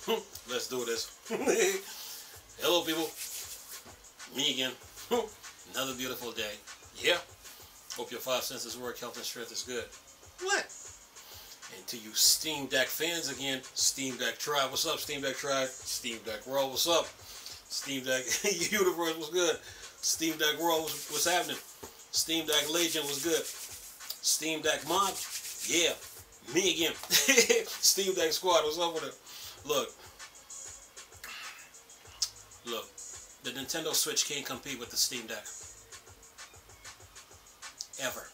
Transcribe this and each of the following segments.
Let's do this. Hello, people. Me again. Another beautiful day. Yeah. Hope your five senses work. Health and strength is good. What? And to you Steam Deck fans again, Steam Deck Tribe, what's up? Steam Deck Tribe, Steam Deck World, what's up? Steam Deck Universe, what's good? Steam Deck World, what's happening? Steam Deck Legion, what's good? Steam Deck Mod, yeah, me again. Steam Deck Squad, what's up with it? Look, the Nintendo Switch can't compete with the Steam Deck. Ever.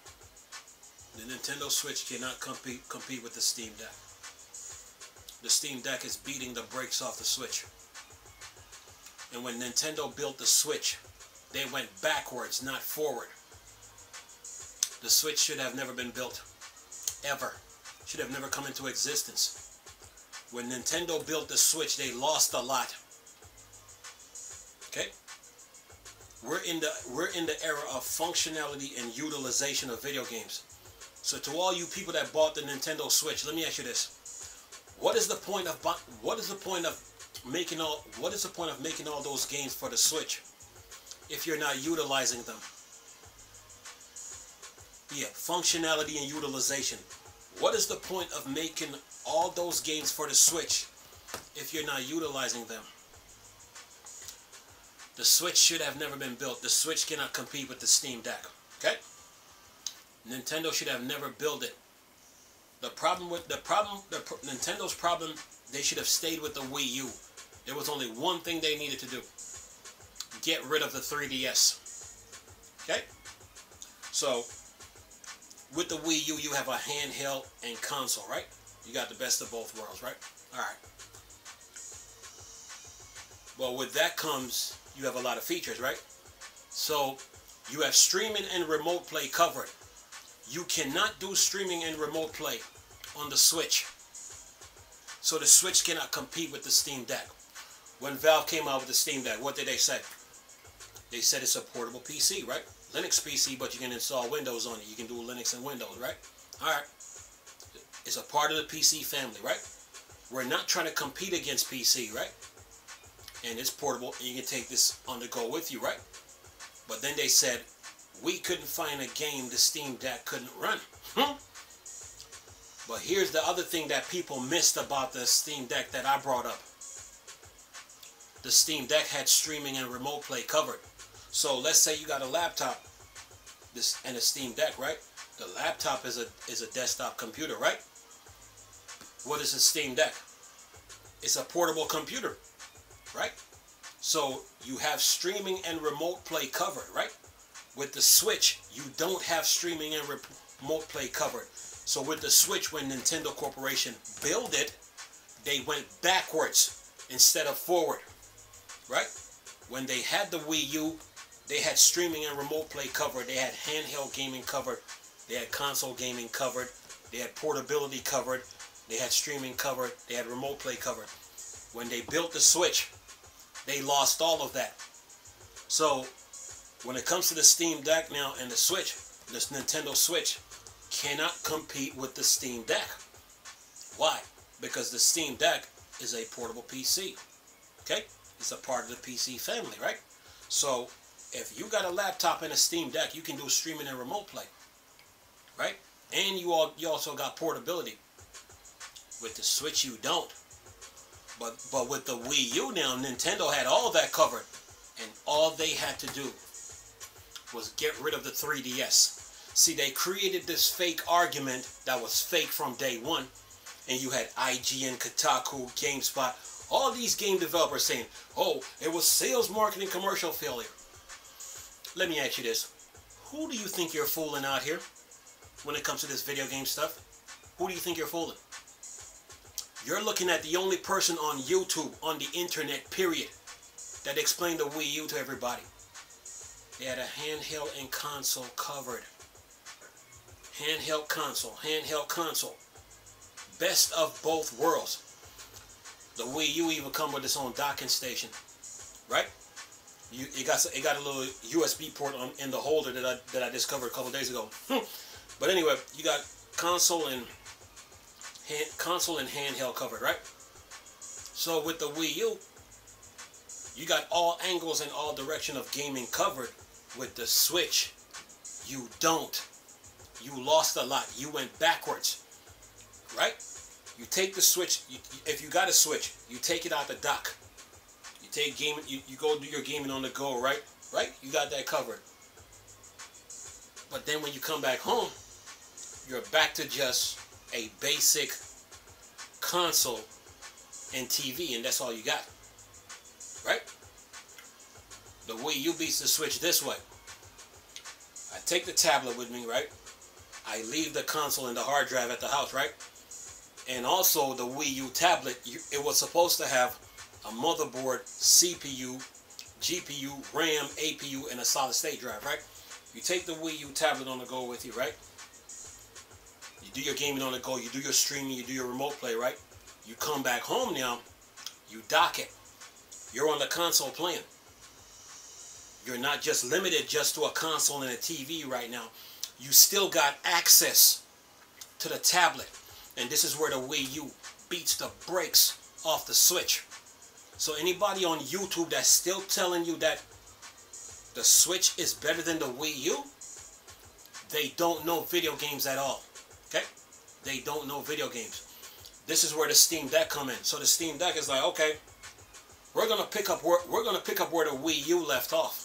The Nintendo Switch cannot compete with the Steam Deck. The Steam Deck is beating the brakes off the Switch. And when Nintendo built the Switch, they went backwards, not forward. The Switch should have never been built. Ever. Should have never come into existence. When Nintendo built the Switch, they lost a lot. Okay? We're in the era of functionality and utilization of video games. So to all you people that bought the Nintendo Switch, let me ask you this: what is the point of making all those games for the Switch if you're not utilizing them? Yeah, functionality and utilization. What is the point of making all those games for the Switch if you're not utilizing them? The Switch should have never been built. The Switch cannot compete with the Steam Deck. Okay? Nintendo should have never built it. Nintendo's problem, they should have stayed with the Wii U. There was only one thing they needed to do: get rid of the 3DS. Okay? So, with the Wii U, you have a handheld and console, right? You got the best of both worlds, right? Alright. Well, with that comes, you have a lot of features, right? So, you have streaming and remote play covered. You cannot do streaming and remote play on the Switch. So the Switch cannot compete with the Steam Deck. When Valve came out with the Steam Deck, what did they say? They said it's a portable PC, right? Linux PC, but you can install Windows on it. You can do Linux and Windows, right? Alright. It's a part of the PC family, right? We're not trying to compete against PC, right? And it's portable, and you can take this on the go with you, right? But then they said, we couldn't find a game the Steam Deck couldn't run. But here's the other thing that people missed about the Steam Deck that I brought up. The Steam Deck had streaming and remote play covered. So let's say you got a laptop and a Steam Deck, right? The laptop is a desktop computer, right? What is a Steam Deck? It's a portable computer, right? So you have streaming and remote play covered, right? With the Switch, you don't have streaming and remote play covered. So with the Switch, when Nintendo Corporation built it, they went backwards instead of forward, right? When they had the Wii U, they had streaming and remote play covered. They had handheld gaming covered. They had console gaming covered. They had portability covered. They had streaming covered. They had remote play covered. When they built the Switch, they lost all of that. So when it comes to the Steam Deck now and the Switch, this Nintendo Switch cannot compete with the Steam Deck. Why? Because the Steam Deck is a portable PC. Okay? It's a part of the PC family, right? So if you got a laptop and a Steam Deck, you can do streaming and remote play. Right? And you also got portability. With the Switch you don't. But with the Wii U now, Nintendo had all that covered. And all they had to do was get rid of the 3DS. See, they created this fake argument that was fake from day one. And you had IGN, Kotaku, GameSpot, all these game developers saying, oh, it was sales, marketing, commercial failure. Let me ask you this. Who do you think you're fooling out here when it comes to this video game stuff? Who do you think you're fooling? You're looking at the only person on YouTube, on the internet, period, that explained the Wii U to everybody. They had a handheld and console covered. Handheld console. Best of both worlds. The Wii U even come with its own docking station, right? It got a little USB port in the holder that I discovered a couple days ago. But anyway, you got console and handheld covered, right? So with the Wii U, you got all angles and all direction of gaming covered. With the Switch, you don't. You lost a lot. You went backwards, right? You take the Switch. If you got a Switch, you take it out the dock. You take gaming. You go do your gaming on the go, right? Right? You got that covered. But then when you come back home, you're back to just a basic console and TV, and that's all you got, right? The Wii U beats the Switch this way. I take the tablet with me, right? I leave the console and the hard drive at the house, right? And also the Wii U tablet, it was supposed to have a motherboard, CPU, GPU, RAM, APU, and a solid state drive, right? You take the Wii U tablet on the go with you, right? You do your gaming on the go, you do your streaming, you do your remote play, right? You come back home now, you dock it. You're on the console playing. You're not just limited just to a console and a TV right now. You still got access to the tablet. And this is where the Wii U beats the brakes off the Switch. So anybody on YouTube that's still telling you that the Switch is better than the Wii U, they don't know video games at all. Okay? They don't know video games. This is where the Steam Deck come in. So the Steam Deck is like, okay, we're gonna pick up where the Wii U left off.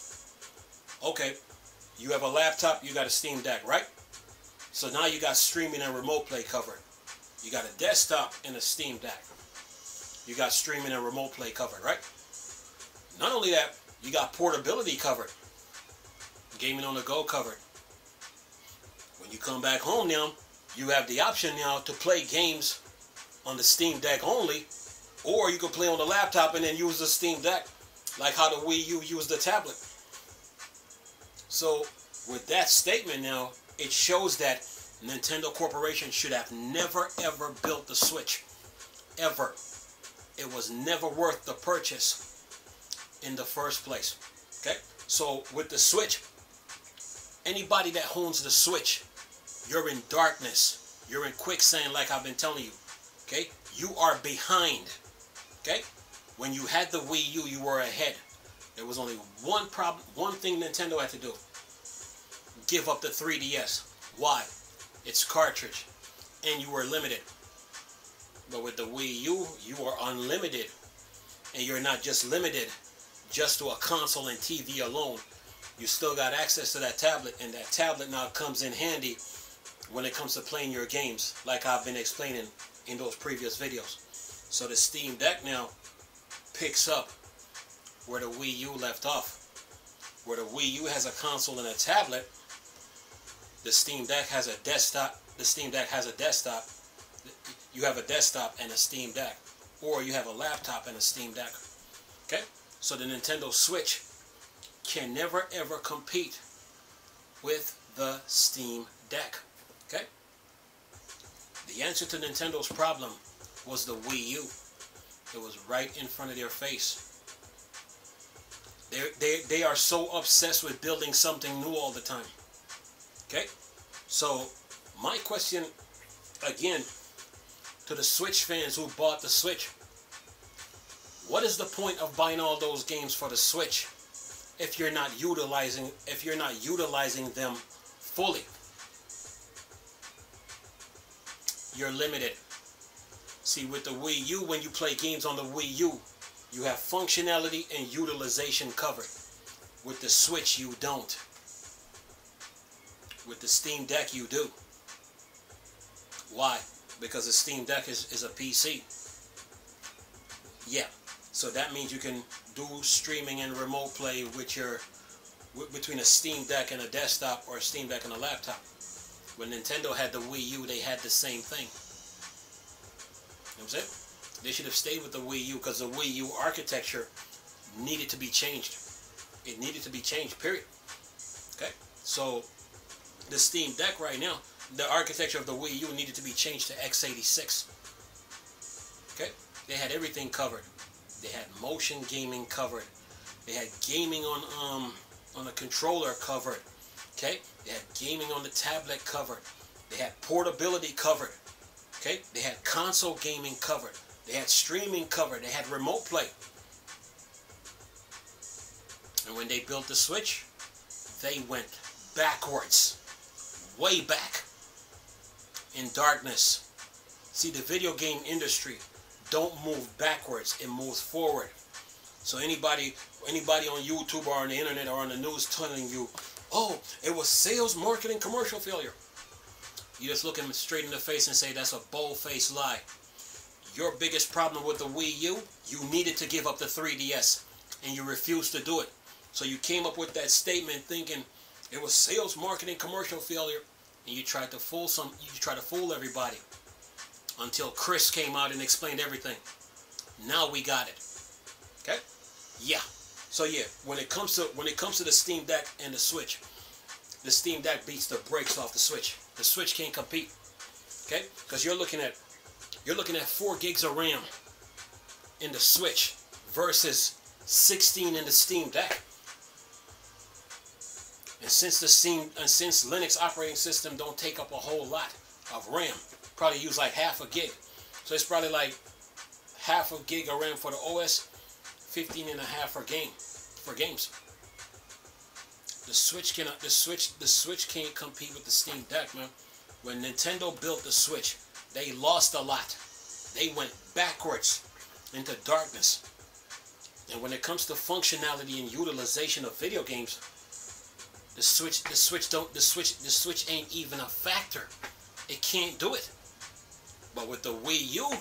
Okay, you have a laptop, you got a Steam Deck, right? So now you got streaming and remote play covered. You got a desktop and a Steam Deck. You got streaming and remote play covered, right? Not only that, you got portability covered. Gaming on the go covered. When you come back home now, you have the option now to play games on the Steam Deck only, or you can play on the laptop and then use the Steam Deck like how the Wii U used the tablet. So with that statement now, it shows that Nintendo Corporation should have never ever built the Switch. Ever. It was never worth the purchase in the first place. Okay? So with the Switch, anybody that owns the Switch, you're in darkness. You're in quicksand like I've been telling you. Okay? You are behind. Okay? When you had the Wii U, you were ahead. There was only one problem, one thing Nintendo had to do. Give up the 3DS. Why? It's cartridge. And you were limited. But with the Wii U, you are unlimited. And you're not just limited just to a console and TV alone. You still got access to that tablet. And that tablet now comes in handy when it comes to playing your games, like I've been explaining in those previous videos. So the Steam Deck now picks up where the Wii U left off. Where the Wii U has a console and a tablet, the Steam Deck has a desktop. The Steam Deck has a desktop. You have a desktop and a Steam Deck. Or you have a laptop and a Steam Deck. Okay? So the Nintendo Switch can never ever compete with the Steam Deck. Okay? The answer to Nintendo's problem was the Wii U. It was right in front of their face. They are so obsessed with building something new all the time. Okay? So, my question, again, to the Switch fans who bought the Switch. What is the point of buying all those games for the Switch if you're not utilizing them fully? You're limited. See, with the Wii U, when you play games on the Wii U, you have functionality and utilization covered. With the Switch, you don't. With the Steam Deck, you do. Why? Because the Steam Deck is a PC. Yeah. So that means you can do streaming and remote play with between a Steam Deck and a desktop, or a Steam Deck and a laptop. When Nintendo had the Wii U, they had the same thing. You know what I'm saying? They should have stayed with the Wii U, because the Wii U architecture needed to be changed. It needed to be changed, period. Okay? So, the Steam Deck right now, the architecture of the Wii U needed to be changed to x86. Okay? They had everything covered. They had motion gaming covered. They had gaming on a controller covered. Okay? They had gaming on the tablet covered. They had portability covered. Okay? They had console gaming covered. They had streaming covered. They had remote play. And when they built the Switch, they went backwards. Way back. In darkness. See, the video game industry don't move backwards. It moves forward. So anybody on YouTube or on the internet or on the news telling you, oh, it was sales, marketing, commercial failure. You just look them straight in the face and say that's a bold-faced lie. Your biggest problem with the Wii U, you needed to give up the 3DS, and you refused to do it. So you came up with that statement thinking it was sales, marketing, commercial failure, and you tried to fool everybody until Chris came out and explained everything. Now we got it. Okay? Yeah. So yeah, when it comes to the Steam Deck and the Switch beats the brakes off the Switch. The Switch can't compete. Okay? Because you're looking at 4 gigs of RAM in the Switch versus 16 in the Steam Deck. And since Linux operating system don't take up a whole lot of RAM, probably use like half a gig. So it's probably like half a gig of RAM for the OS, 15 and a half for games. The Switch can't compete with the Steam Deck, man. When Nintendo built the Switch, they lost a lot. They went backwards into darkness. And when it comes to functionality and utilization of video games, the Switch ain't even a factor. It can't do it. But with the Wii U,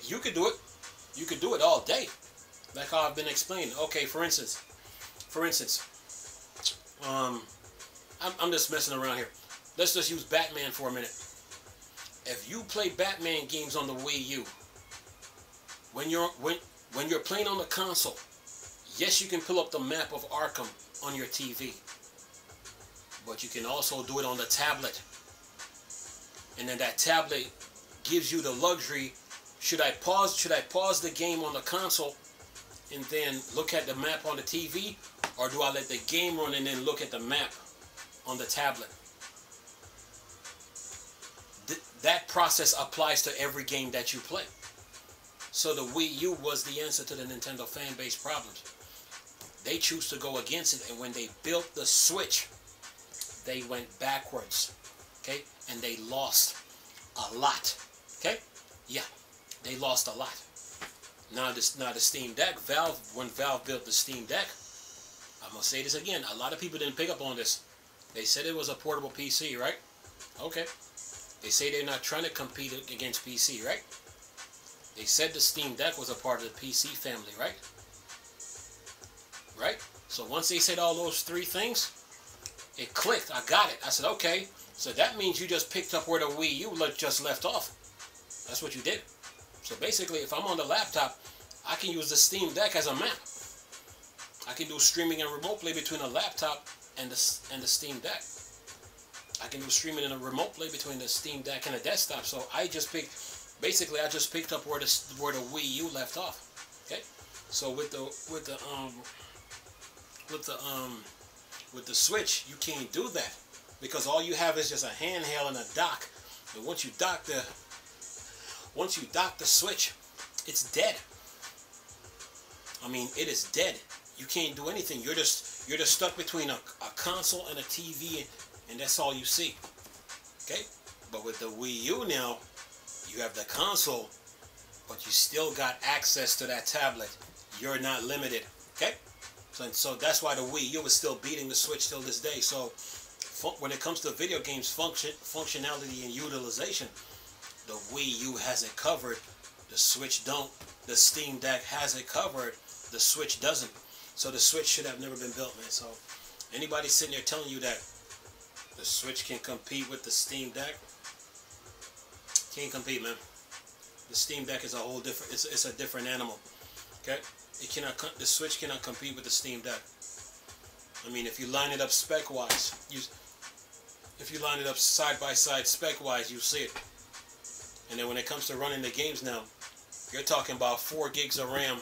you could do it. You could do it all day, like how I've been explaining. Okay, for instance, I'm just messing around here. Let's just use Batman for a minute. If you play Batman games on the Wii U, when you're playing on the console, yes, you can pull up the map of Arkham on your TV, but you can also do it on the tablet. And then that tablet gives you the luxury. Should I pause the game on the console and then look at the map on the TV, or do I let the game run and then look at the map on the tablet? That process applies to every game that you play. So the Wii U was the answer to the Nintendo fan base problems. They choose to go against it, and when they built the Switch, they went backwards. Okay? And they lost a lot. Okay? Yeah. They lost a lot. Now the Steam Deck, when Valve built the Steam Deck, I'm going to say this again, a lot of people didn't pick up on this. They said it was a portable PC, right? Okay. They say they're not trying to compete against PC, right? They said the Steam Deck was a part of the PC family, right? Right? So once they said all those 3 things, it clicked. I got it. I said, okay. So that means you just picked up where the Wii U just left off. That's what you did. So basically, if I'm on the laptop, I can use the Steam Deck as a map. I can do streaming and remote play between a laptop and the Steam Deck. I can do streaming and a remote play between the Steam Deck and a desktop. So I just picked up where the Wii U left off. Okay. So with the Switch, you can't do that because all you have is just a handheld and a dock. And once you dock the Switch, it's dead. I mean, it is dead. You can't do anything. You're just stuck between a console and a TV, and that's all you see. Okay? But with the Wii U now, you have the console, but you still got access to that tablet. You're not limited. Okay? So that's why the Wii U is still beating the Switch till this day. So when it comes to video games functionality and utilization, the Wii U has it covered. The Switch don't. The Steam Deck has it covered. The Switch doesn't. So the Switch should have never been built, man. So anybody sitting there telling you that the Switch can compete with the Steam Deck, can't compete, man. The Steam Deck is a whole different. It's a different animal. Okay, the Switch cannot compete with the Steam Deck. I mean, if you line it up spec-wise, if you line it up side by side spec-wise, you see it. And then when it comes to running the games now, you're talking about 4 gigs of RAM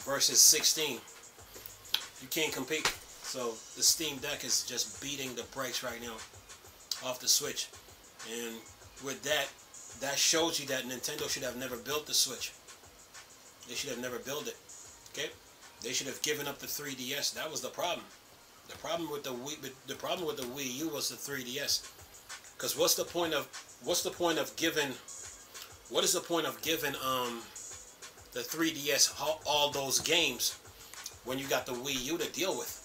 versus 16. You can't compete. So the Steam Deck is just beating the brakes right now off the Switch. And with that, that shows you that Nintendo should have never built the Switch. They should have never built it. Okay? They should have given up the 3DS. That was the problem. The problem with the Wii U was the 3DS. Because what is the point of giving the 3DS all those games when you got the Wii U to deal with?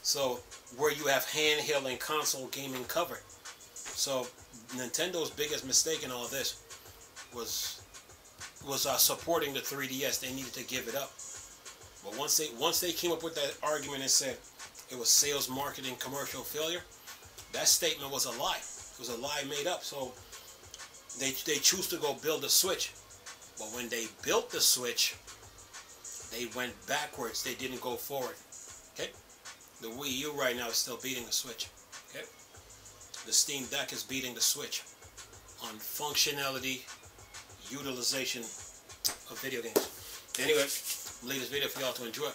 So where you have handheld and console gaming covered. So Nintendo's biggest mistake in all this was supporting the 3DS. They needed to give it up. But once they came up with that argument and said it was sales, marketing, commercial failure, that statement was a lie. It was a lie made up. So they choose to go build a Switch. But when they built the Switch, they went backwards. They didn't go forward. Okay? The Wii U right now is still beating the Switch. Okay? The Steam Deck is beating the Switch on functionality, utilization of video games. Anyway, latest video for y'all to enjoy.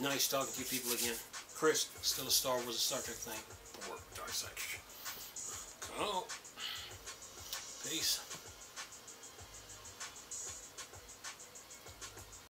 Nice talking to you people again. Chris, still a Star Wars and Star Trek thing. Dark side. Oh. Peace.